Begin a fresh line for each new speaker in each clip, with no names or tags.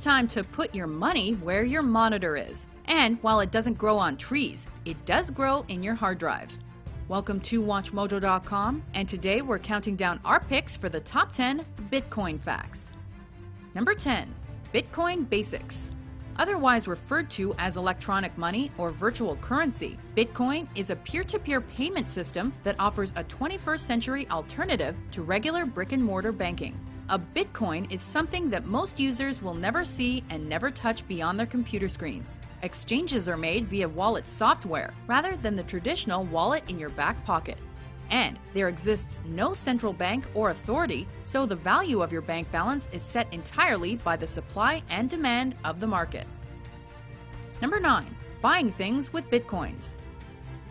time to put your money where your monitor is. And while it doesn't grow on trees, it does grow in your hard drive. Welcome to WatchMojo.com, and today we're counting down our picks for the top 10 Bitcoin facts. Number 10. Bitcoin Basics. Otherwise referred to as electronic money or virtual currency, Bitcoin is a peer-to-peer payment system that offers a 21st century alternative to regular brick-and-mortar banking. A Bitcoin is something that most users will never see and never touch beyond their computer screens. Exchanges are made via wallet software rather than the traditional wallet in your back pocket. And there exists no central bank or authority, so the value of your bank balance is set entirely by the supply and demand of the market. Number 9. Buying things with Bitcoins.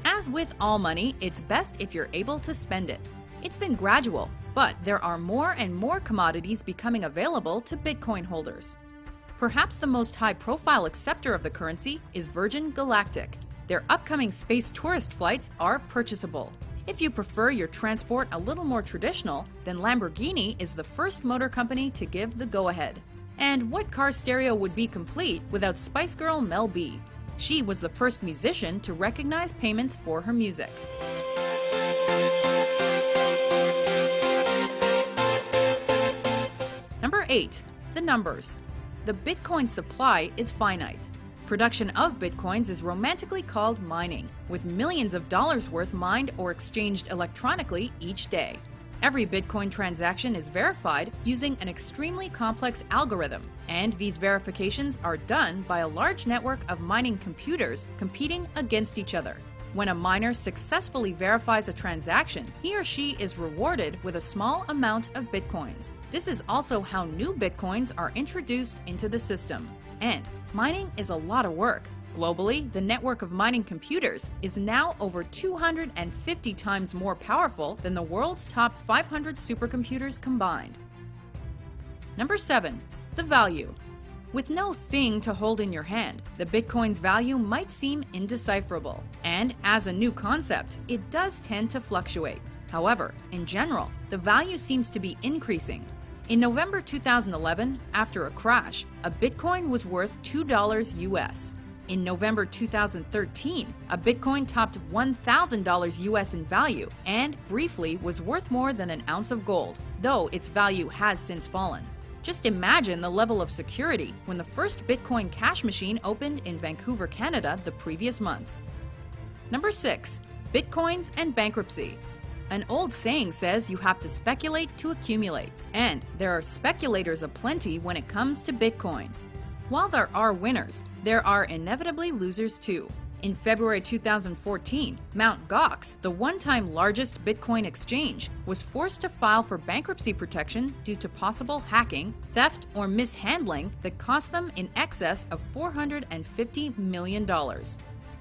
As with all money, it's best if you're able to spend it. It's been gradual, but there are more and more commodities becoming available to Bitcoin holders. Perhaps the most high-profile acceptor of the currency is Virgin Galactic. Their upcoming space tourist flights are purchasable. If you prefer your transport a little more traditional, then Lamborghini is the first motor company to give the go-ahead. And what car stereo would be complete without Spice Girl Mel B? She was the first musician to recognize payments for her music. Number 8. The numbers. The Bitcoin supply is finite. Production of Bitcoins is romantically called mining, with millions of dollars worth mined or exchanged electronically each day. Every Bitcoin transaction is verified using an extremely complex algorithm, and these verifications are done by a large network of mining computers competing against each other. When a miner successfully verifies a transaction, he or she is rewarded with a small amount of Bitcoins. This is also how new Bitcoins are introduced into the system. And mining is a lot of work. Globally, the network of mining computers is now over 250 times more powerful than the world's top 500 supercomputers combined. Number 7. The value. With no thing to hold in your hand, the Bitcoin's value might seem indecipherable. And as a new concept, it does tend to fluctuate. However, in general, the value seems to be increasing. In November 2011, after a crash, a Bitcoin was worth $2 US. In November 2013, a Bitcoin topped $1,000 US in value and briefly was worth more than an ounce of gold, though its value has since fallen. Just imagine the level of security when the first Bitcoin cash machine opened in Vancouver, Canada the previous month. Number 6. Bitcoins and bankruptcy. An old saying says you have to speculate to accumulate, and there are speculators aplenty when it comes to Bitcoin. While there are winners, there are inevitably losers too. In February 2014, Mt. Gox, the one-time largest Bitcoin exchange, was forced to file for bankruptcy protection due to possible hacking, theft, or mishandling that cost them in excess of $450 million.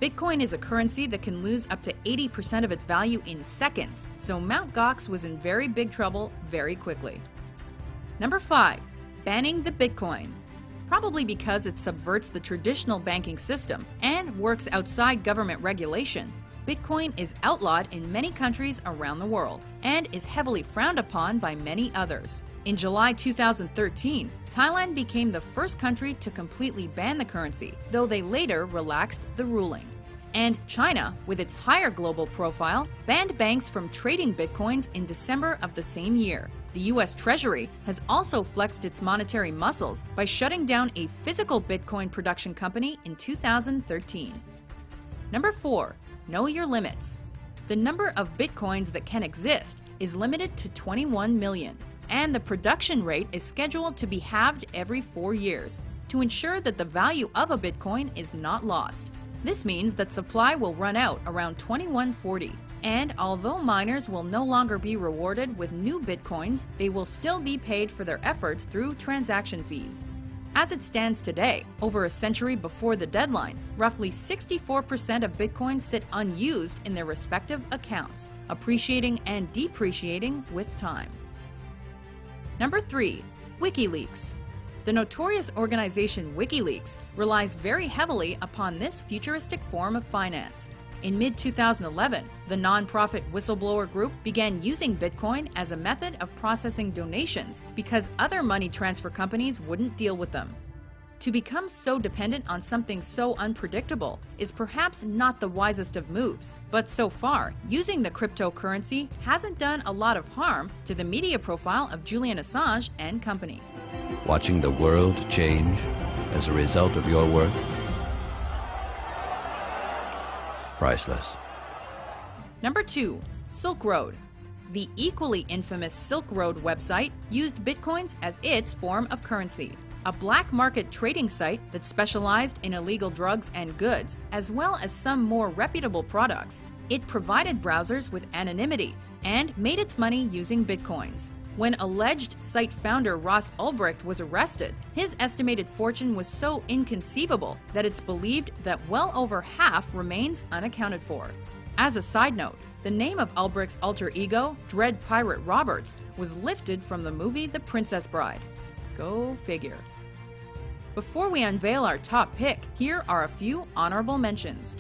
Bitcoin is a currency that can lose up to 80% of its value in seconds, so Mt. Gox was in very big trouble very quickly. Number 5. Banning the Bitcoin. Probably because it subverts the traditional banking system and works outside government regulation, Bitcoin is outlawed in many countries around the world and is heavily frowned upon by many others. In July 2013, Thailand became the first country to completely ban the currency, though they later relaxed the ruling. And China, with its higher global profile, banned banks from trading Bitcoins in December of the same year. The U.S. Treasury has also flexed its monetary muscles by shutting down a physical Bitcoin production company in 2013. Number 4. Know your limits. The number of Bitcoins that can exist is limited to 21 million, and the production rate is scheduled to be halved every 4 years to ensure that the value of a Bitcoin is not lost. This means that supply will run out around 2140, and although miners will no longer be rewarded with new Bitcoins, they will still be paid for their efforts through transaction fees. As it stands today, over a century before the deadline, roughly 64% of Bitcoins sit unused in their respective accounts, appreciating and depreciating with time. Number 3. WikiLeaks. The notorious organization WikiLeaks relies very heavily upon this futuristic form of finance. In mid-2011, the non-profit whistleblower group began using Bitcoin as a method of processing donations because other money transfer companies wouldn't deal with them. To become so dependent on something so unpredictable is perhaps not the wisest of moves, but so far, using the cryptocurrency hasn't done a lot of harm to the media profile of Julian Assange and company.
Watching the world change as a result of your work? Priceless.
Number 2. Silk Road. The equally infamous Silk Road website used bitcoins as its form of currency. A black market trading site that specialized in illegal drugs and goods, as well as some more reputable products. It provided browsers with anonymity and made its money using bitcoins. When alleged site founder Ross Ulbricht was arrested, his estimated fortune was so inconceivable that it's believed that well over half remains unaccounted for. As a side note, the name of Ulbricht's alter ego, Dread Pirate Roberts, was lifted from the movie The Princess Bride. Go figure. Before we unveil our top pick, here are a few honorable mentions.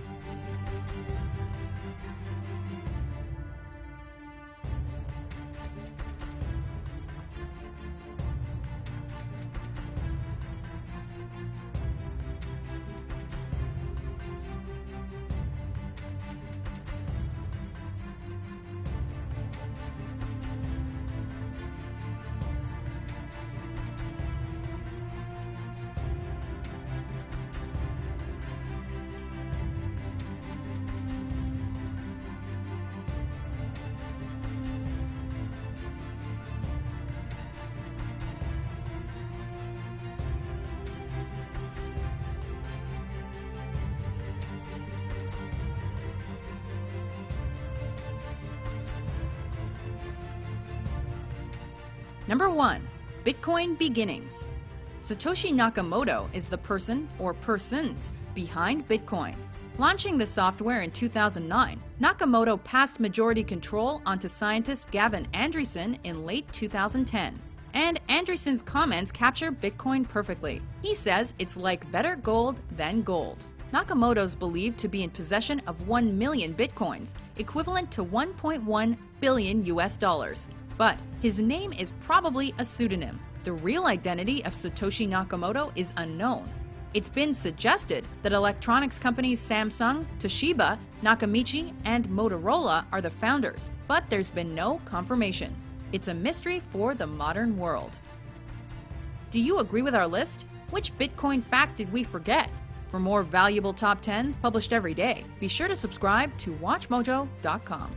Number 1. Bitcoin Beginnings. Satoshi Nakamoto is the person or persons behind Bitcoin. Launching the software in 2009, Nakamoto passed majority control onto scientist Gavin Andresen in late 2010. And Andresen's comments capture Bitcoin perfectly. He says it's like better gold than gold. Nakamoto's believed to be in possession of 1 million Bitcoins, equivalent to 1.1 billion US dollars. But his name is probably a pseudonym. The real identity of Satoshi Nakamoto is unknown. It's been suggested that electronics companies Samsung, Toshiba, Nakamichi, and Motorola are the founders, but there's been no confirmation. It's a mystery for the modern world. Do you agree with our list? Which Bitcoin fact did we forget? For more valuable top 10s published every day, be sure to subscribe to WatchMojo.com.